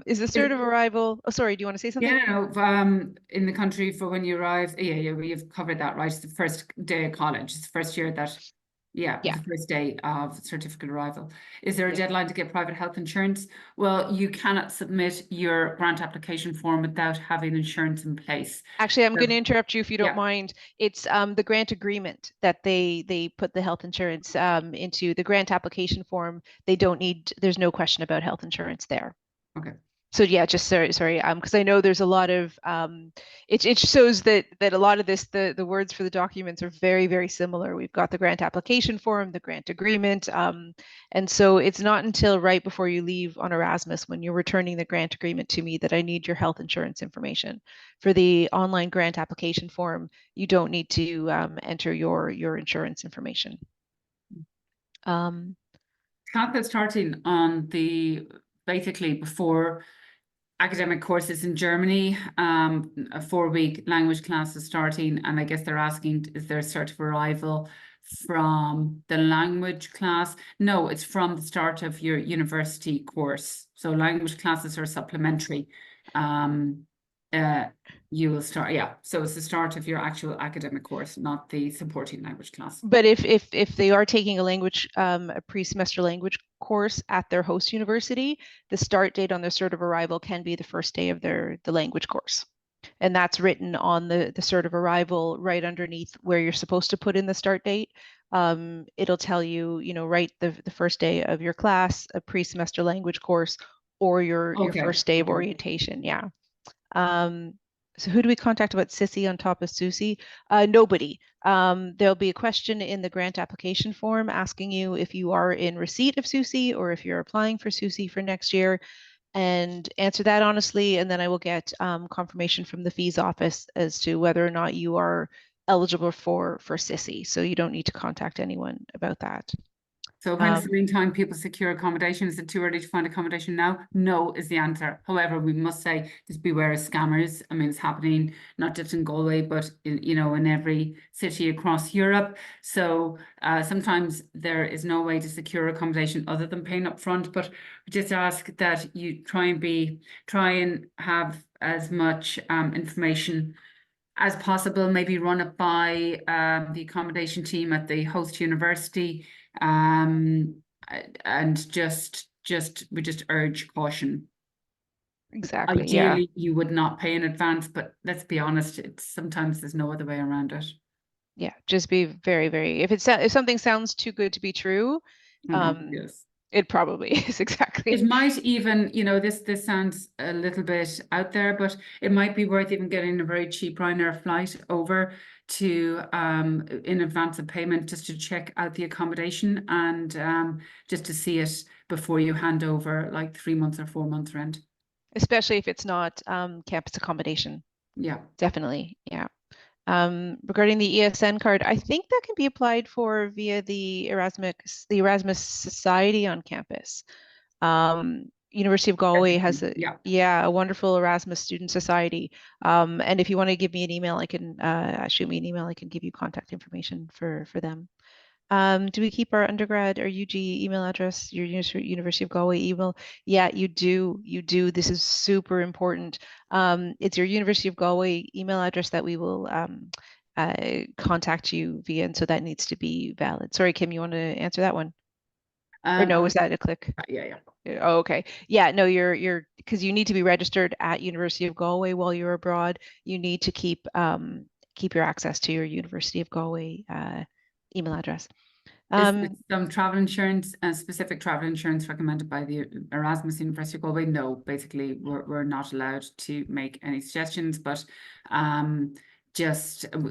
Is the cert of arrival? Oh, sorry. Do you want to say something? Yeah, no. In the country for when you arrive. Yeah, we've covered that, right? It's the first day of college. It's the first year that Yeah, Yeah. the first day of certificate arrival. Is there a Yeah. deadline to get private health insurance? Well, you cannot submit your grant application form without having insurance in place. Actually, I'm So- going to interrupt you if you don't Yeah. mind. It's the grant agreement that they put the health insurance into the grant application form. They don't need, there's no question about health insurance there. Okay. So yeah, just sorry, because I know there's a lot of it shows that a lot of this, the words for the documents are very, very similar. We've got the grant application form, the grant agreement, and so it's not until right before you leave on Erasmus when you're returning the grant agreement to me that I need your health insurance information. For the online grant application form, you don't need to enter your insurance information. Classes starting on the basically before academic courses in Germany, a 4-week language class is starting, and I guess they're asking, is there a cert of arrival from the language class? No, it's from the start of your university course. So language classes are supplementary. You will start, yeah. So it's the start of your actual academic course, not the supporting language class. But if they are taking a language, a pre-semester language course at their host university, the start date on their cert of arrival can be the first day of the language course. And that's written on the cert of arrival right underneath where you're supposed to put in the start date. It'll tell you, write the first day of your class, a pre-semester language course, or your first day of orientation. Yeah. So who do we contact about Sissy on top of Susie? Nobody. There'll be a question in the grant application form asking you if you are in receipt of Susie or if you're applying for Susie for next year, and answer that honestly. And then I will get confirmation from the fees office as to whether or not you are eligible for Sissy. So you don't need to contact anyone about that. So when's the meantime people secure accommodation? Is it too early to find accommodation now? No is the answer. However, we must say just beware of scammers. I mean, it's happening not just in Galway, but in every city across Europe. So sometimes there is no way to secure accommodation other than paying up front. But we just ask that you try and have as much information as possible, maybe run it by the accommodation team at the host university, and we just urge caution. Exactly. Yeah. Ideally, you would not pay in advance, but let's be honest, sometimes there's no other way around it. Yeah. Just be very, very. If something sounds too good to be true, Yes. it probably is. Exactly. It might even, this sounds a little bit out there, but it might be worth even getting a very cheap Ryanair flight over to in advance of payment, just to check out the accommodation and just to see it before you hand over like 3 months or 4 months rent. Especially if it's not campus accommodation. Yeah. Definitely. Yeah. Regarding the ESN card, I think that can be applied for via the Erasmus Society on campus. University of Galway has a wonderful Erasmus Student Society. And if you want to give me an email, I can shoot me an email. I can give you contact information for them. Do we keep our undergrad or UG email address, your University of Galway email? Yeah, you do. You do. This is super important. It's your University of Galway email address that we will contact you via, and so that needs to be valid. Sorry, Kim, you want to answer that one? Or no, was that a click? Yeah. Oh, okay. Yeah, no, you're because you need to be registered at University of Galway while you're abroad. You need to keep your access to your University of Galway email address. Some travel insurance and specific travel insurance recommended by the Erasmus University of Galway? No, basically we're not allowed to make any suggestions, but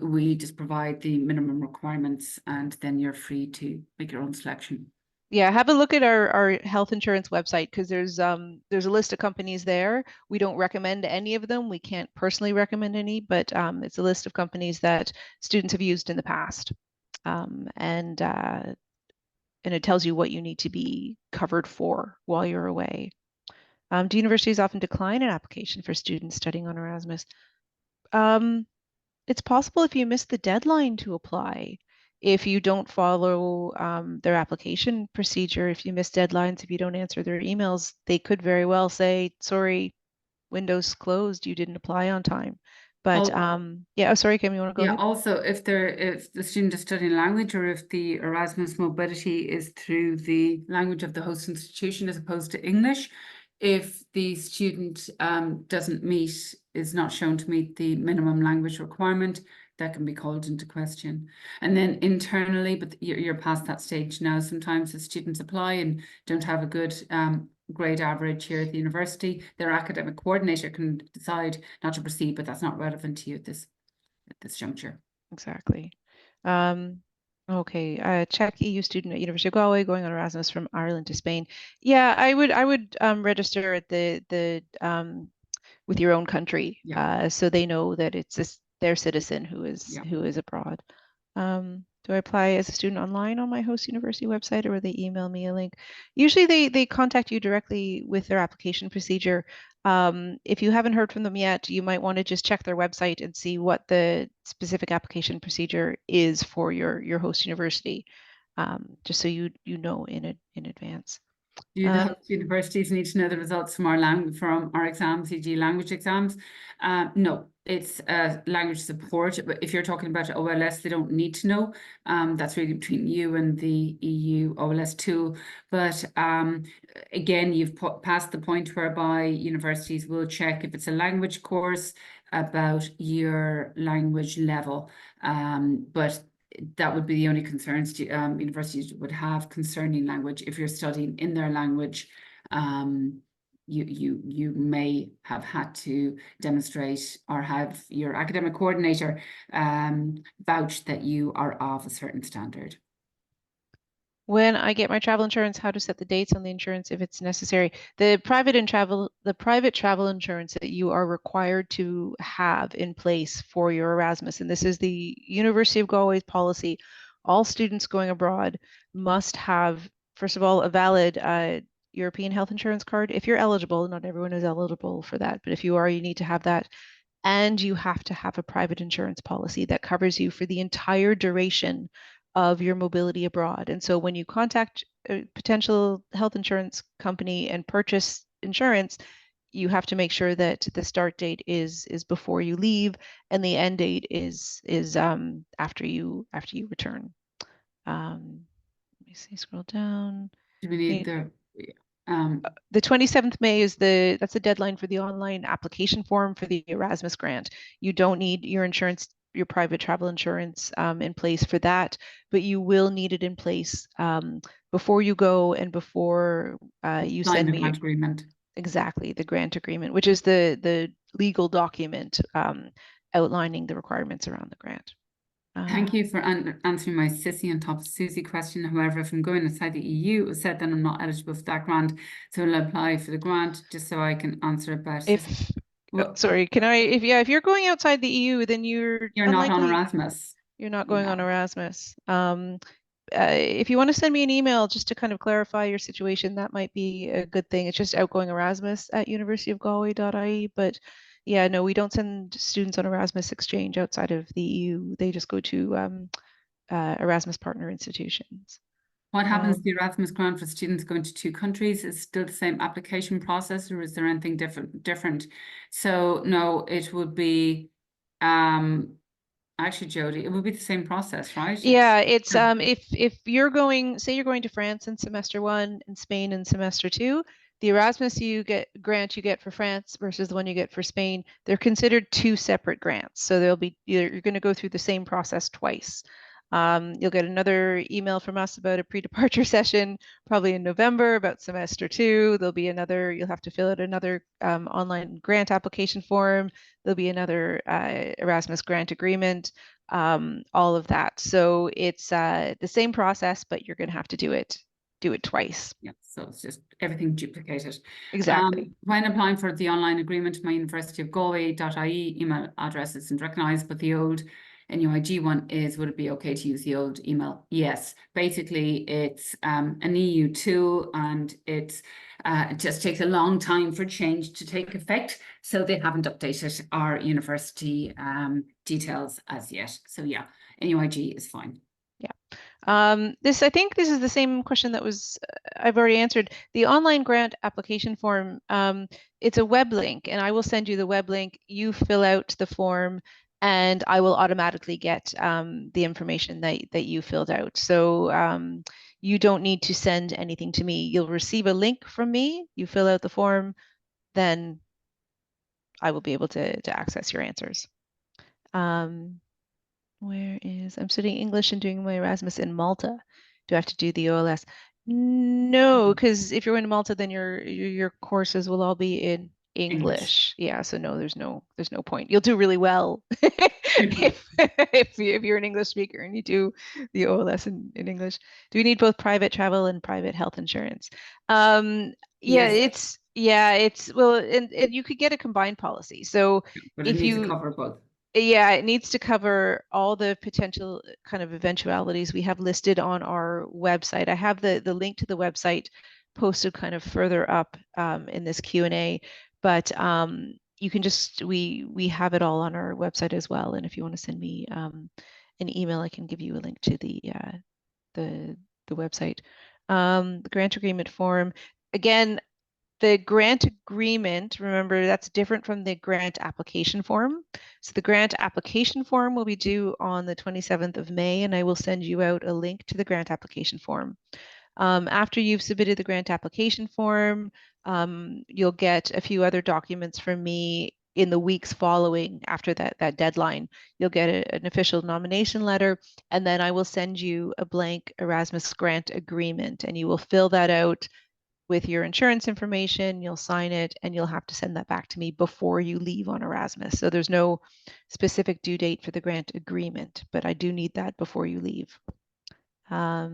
we just provide the minimum requirements, and then you're free to make your own selection. Yeah, have a look at our health insurance website, because there's a list of companies there. We don't recommend any of them. We can't personally recommend any, but it's a list of companies that students have used in the past. And it tells you what you need to be covered for while you're away. Do universities often decline an application for students studying on Erasmus? It's possible if you miss the deadline to apply. If you don't follow their application procedure, if you miss deadlines, if you don't answer their emails, they could very well say, sorry, window's closed, you didn't apply on time. But Oh. yeah, oh, sorry, Kim, you want to go Yeah, ahead? also if the student is studying language, or if the Erasmus mobility is through the language of the host institution as opposed to English, if the student is not shown to meet the minimum language requirement, that can be called into question. And then internally, but you're past that stage now. Sometimes the students apply and don't have a good grade average here at the university. Their academic coordinator can decide not to proceed, but that's not relevant to you at this juncture. Exactly. Okay. Czech EU student at University of Galway going on Erasmus from Ireland to Spain. Yeah, I would register at the with your own country, so they know that it's their citizen who is abroad. Do I apply as a student online on my host university website, or will they email me a link? Usually they contact you directly with their application procedure. If you haven't heard from them yet, you might want to just check their website and see what the specific application procedure is for your host university, just so you know in advance. Do the host universities need to know the results from our exams, e.g. language exams? No, it's language support. But if you're talking about OLS, they don't need to know. That's really between you and the EU OLS tool. But again, you've passed the point whereby universities will check if it's a language course about your language level. But that would be the only concerns universities would have concerning language. If you're studying in their language, you may have had to demonstrate or have your academic coordinator vouch that you are of a certain standard. When I get my travel insurance, how to set the dates on the insurance if it's necessary. The private travel insurance that you are required to have in place for your Erasmus, and this is the University of Galway's policy, all students going abroad must have, first of all, a valid European health insurance card. If you're eligible, not everyone is eligible for that, but if you are, you need to have that. And you have to have a private insurance policy that covers you for the entire duration of your mobility abroad. And so when you contact a potential health insurance company and purchase insurance, you have to make sure that the start date is before you leave and the end date is after you return. Let me see, scroll down. Do we need The 27th May is that's the deadline for the online application form for the Erasmus grant. You don't need your insurance, your private travel insurance in place for that, but you will need it in place before you go and before you sign send the me grant agreement? Exactly, the grant agreement, which is the legal document outlining the requirements around the grant. Thank you for answering my sissy on top of Susie question. However, if I'm going outside the EU, it was said that I'm not eligible for that grant, so I'll apply for the grant just so I can answer about If sorry, can I? If you're going outside the EU, then you're not on Erasmus. You're not going on Erasmus. If you want to send me an email just to kind of clarify your situation, that might be a good thing. It's just outgoing Erasmus at universityofgalway.ie. But yeah, no, we don't send students on Erasmus exchange outside of the EU. They just go to Erasmus partner institutions. What happens to the Erasmus grant for students going to 2 countries? Is still the same application process, or is there anything different? So no, it would be actually, Jody, it would be the same process, right? Yeah, it's if you're going, say you're going to France in semester 1 and Spain in semester 2, the Erasmus grant you get for France versus the one you get for Spain, they're considered 2 separate grants. So they'll be you're going to go through the same process twice. You'll get another email from us about a pre-departure session, probably in November, about semester 2. There'll be another, you'll have to fill out another online grant application form. There'll be another Erasmus grant agreement, all of that. So it's the same process, but you're going to have to do it twice. Yeah, so it's just everything duplicated. Exactly. When applying for the online agreement, my University of Galway.ie email address isn't recognised, but the old NUIG one is, would it be okay to use the old email? Yes. Basically, it's an EU tool, and it just takes a long time for change to take effect. So they haven't updated our university details as yet. So yeah, NUIG is fine. Yeah. I think this is the same question that was I've already answered. The online grant application form, it's a web link, and I will send you the web link. You fill out the form, and I will automatically get the information that you filled out. So you don't need to send anything to me. You'll receive a link from me. You fill out the form, then I will be able to access your answers. I'm studying English and doing my Erasmus in Malta. Do I have to do the OLS? No, because if you're in Malta, then your courses will all be in English. Yeah, so no, there's no point. You'll do really well if you're an English speaker and you do the OLS in English. Do we need both private travel and private health insurance? Yes. It's well, and you could get a combined policy. So But it needs to cover both. yeah, it needs to cover all the potential kind of eventualities we have listed on our website. I have the link to the website posted kind of further up in this Q&A, but you can just we have it all on our website as well. And if you want to send me an email, I can give you a link to the website. The grant agreement form, again, the grant agreement, remember, that's different from the grant application form. So the grant application form will be due on the 27th of May, and I will send you out a link to the grant application form. After you've submitted the grant application form, you'll get a few other documents from me in the weeks following after that deadline. You'll get an official nomination letter, and then I will send you a blank Erasmus grant agreement, and you will fill that out with your insurance information, you'll sign it, and you'll have to send that back to me before you leave on Erasmus. So there's no specific due date for the grant agreement, but I do need that before you leave. For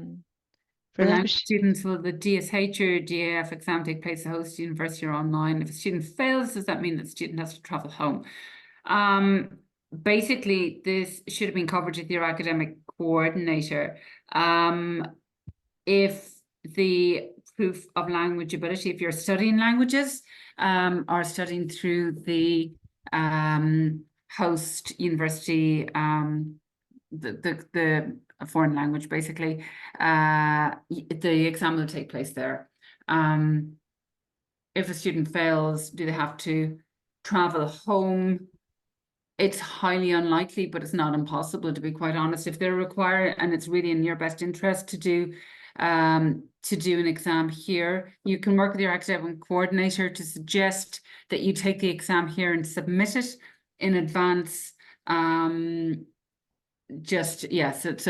language students, will the DSH or DAF exam take place at host university or online? If a student fails, does that mean that the student has to travel home? Basically, this should have been covered with your academic coordinator. If the proof of language ability, if you're studying languages or studying through the host university, the foreign language, basically, the exam will take place there. If a student fails, do they have to travel home? It's highly unlikely, but it's not impossible, to be quite honest. If they're required, and it's really in your best interest to do an exam here, you can work with your academic coordinator to suggest that you take the exam here and submit it in advance. So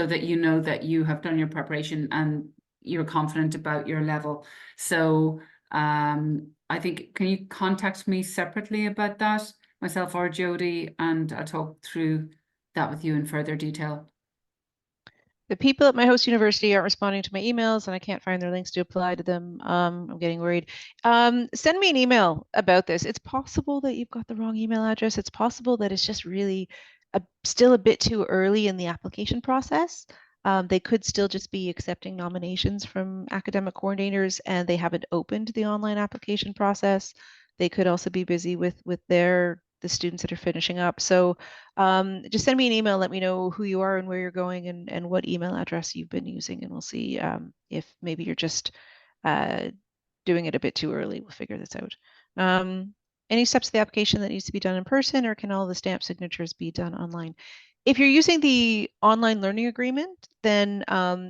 that you know that you have done your preparation and you're confident about your level. So I think, can you contact me separately about that, myself or Jody, and I'll talk through that with you in further detail. The people at my host university aren't responding to my emails, and I can't find their links to apply to them. I'm getting worried. Send me an email about this. It's possible that you've got the wrong email address. It's possible that it's just really still a bit too early in the application process. They could still just be accepting nominations from academic coordinators, and they haven't opened the online application process. They could also be busy with the students that are finishing up. So just send me an email, let me know who you are and where you're going and what email address you've been using, and we'll see if maybe you're just doing it a bit too early. We'll figure this out. Any steps of the application that needs to be done in person, or can all the stamp signatures be done online? If you're using the online learning agreement, then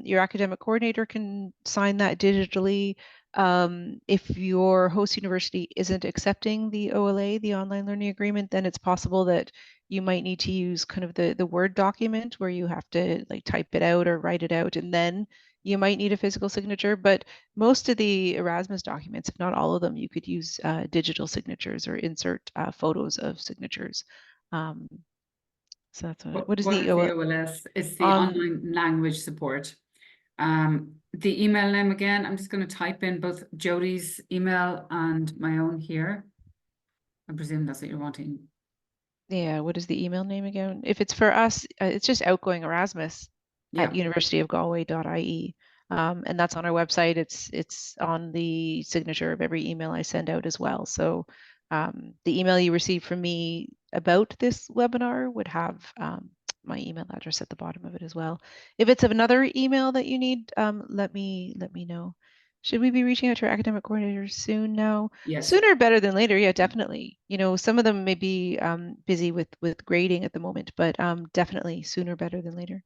your academic coordinator can sign that digitally. If your host university isn't accepting the OLA, the online learning agreement, then it's possible that you might need to use kind of the Word document where you have to like type it out or write it out, and then you might need a physical signature. But most of the Erasmus documents, if not all of them, you could use digital signatures or insert photos of signatures. So that's what is the OLS? It's the online language support. The email name again, I'm just going to type in both Jody's email and my own here. I presume that's what you're wanting. Yeah, what is the email name again? If it's for us, it's just outgoing Erasmus at universityofgalway.ie. And that's on our website. It's on the signature of every email I send out as well. So the email you receive from me about this webinar would have my email address at the bottom of it as well. If it's of another email that you need, let me know. Should we be reaching out to our academic coordinators soon now? Yes. Sooner better than later. Yeah, definitely. You know, some of them may be busy with grading at the moment, but definitely sooner better than later.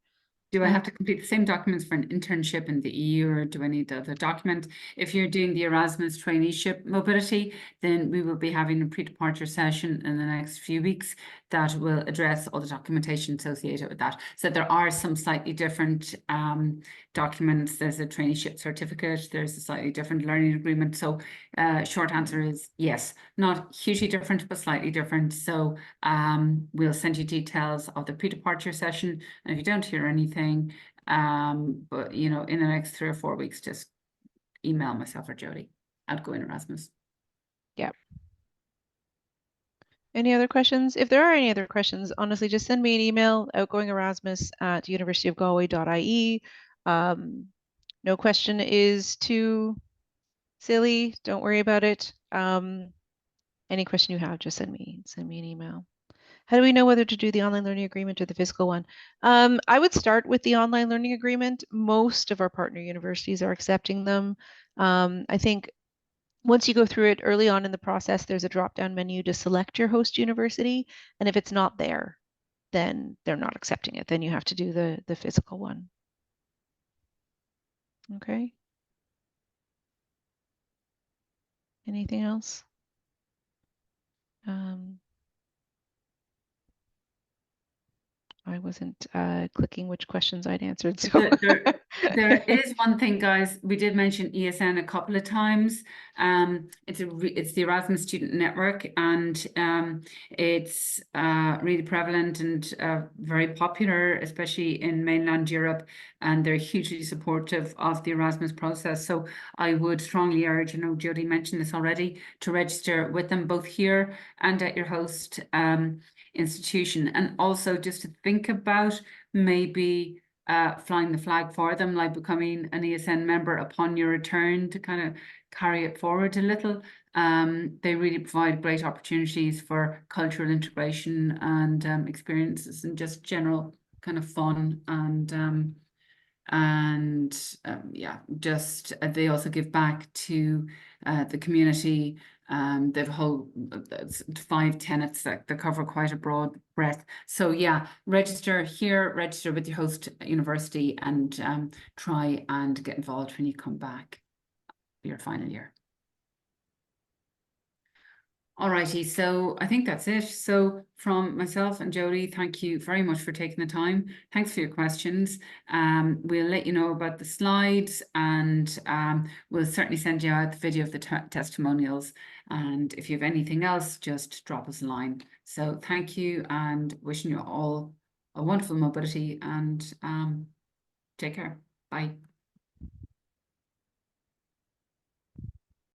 Do I have to complete the same documents for an internship in the EU, or do I need the other document? If you're doing the Erasmus traineeship mobility, then we will be having a pre-departure session in the next few weeks that will address all the documentation associated with that. So there are some slightly different documents. There's a traineeship certificate, there's a slightly different learning agreement. So short answer is yes, not hugely different, but slightly different. So we'll send you details of the pre-departure session. And if you don't hear anything, but you know, in the next 3 or 4 weeks, just email myself or Jody at Outgoing Erasmus. Yeah. Any other questions? If there are any other questions, honestly, just send me an email, outgoingerasmus@universityofgalway.ie. No question is too silly. Don't worry about it. Any question you have, just send me an email. How do we know whether to do the online learning agreement or the physical one? I would start with the online learning agreement. Most of our partner universities are accepting them. I think once you go through it early on in the process, there's a drop-down menu to select your host university. And if it's not there, then they're not accepting it. Then you have to do the physical one. Okay. Anything else? I wasn't clicking which questions I'd answered. So There is one thing, guys. We did mention ESN a couple of times. It's the Erasmus Student Network, and it's really prevalent and very popular, especially in mainland Europe. And they're hugely supportive of the Erasmus process. So I would strongly urge, you know, Jody mentioned this already, to register with them both here and at your host institution, and also just to think about maybe flying the flag for them, like becoming an ESN member upon your return, to kind of carry it forward a little. They really provide great opportunities for cultural integration and experiences and just general kind of fun yeah, just they also give back to the community. They've whole 5 tenets that cover quite a broad breadth. So yeah, register here, register with your host university, and try and get involved when you come back for your final year. Alrighty, so I think that's it. So from myself and Jody, thank you very much for taking the time. Thanks for your questions. We'll let you know about the slides, and we'll certainly send you out the video of the testimonials. And if you have anything else, just drop us a line. So thank you, and wishing you all a wonderful mobility, and take care. Bye.